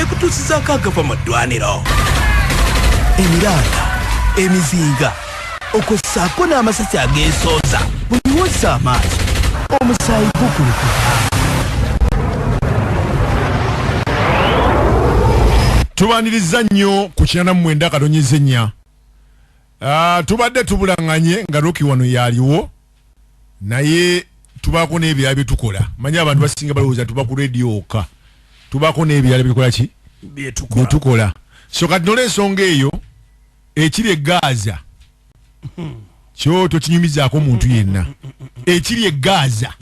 kutuusizaako agafa mu ddwaniro. Emiranga, emizinga, okwessaako n'amasasi ageesooza buli wozza amaaso omusaayi gukulukuta. Tubaniriza nnyo ku 89 tubadde tubulanganye nga Roki wano yaliwo naye tubako n'ebyala bye tukola. Manya abantu basinga balowooza tuba ku radio oka. Tubako n'ebyala bikola ki? Bye tukola. So kati nole ensonga eyo ekiri Gaza. Kyoto kinyumizaako omuntu yenna. Ekiri e Gaza.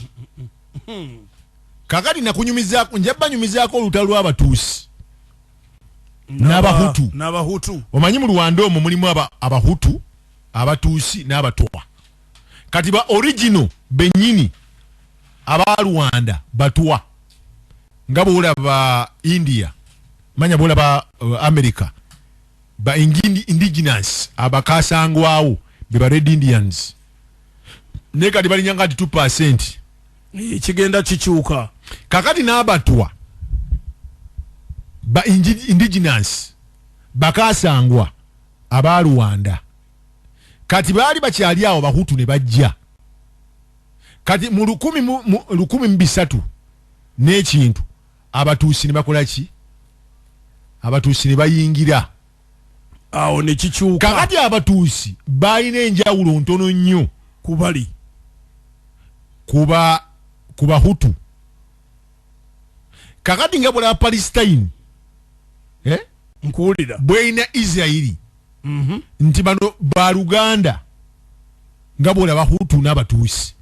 Kakati nakunyumizaako njabba nyumizaako olutalo lw'abatuusi. N'abahutu. Omanyi mu Rwanda omwo mulimu abahutu, abatuusi n'abatwa. Kati ba original bennyini aba Rwanda batwa. Nga bw'olaba India, manya bw'olaba America, ba indigenous abakasangwawo be ba Red Indians. Ne kati balinyanga ati 2%. Kigenda kikyuka. Kakati n'abatwa ba indigenous bakasangwa aba Rwanda kati baali bakyali awo bahutu ne bajja kati mu 1300 n'ekintu abatuusi ne bakola ki? Abatuusi ne bayingira awo ne kikyuka. Kakati abatuusi balina enjawulo ntono nnyo kubali kuba hutu. Kakati nga bw'olaba Palestine nkuwulira bw'erina Israeli nti bano ba Luganda nga bw'olaba hutu n'abatuusi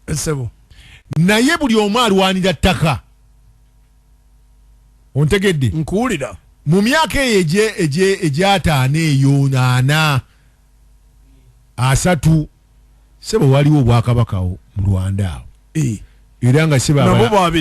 esebo naye buli omu alwanira ttaka. Ontegedde? Nkuwulira. Mu myaka eyo egy'ataano eyo 8 3 sebo waliwo obwakabakawo mu Rwanda awo era nga sebo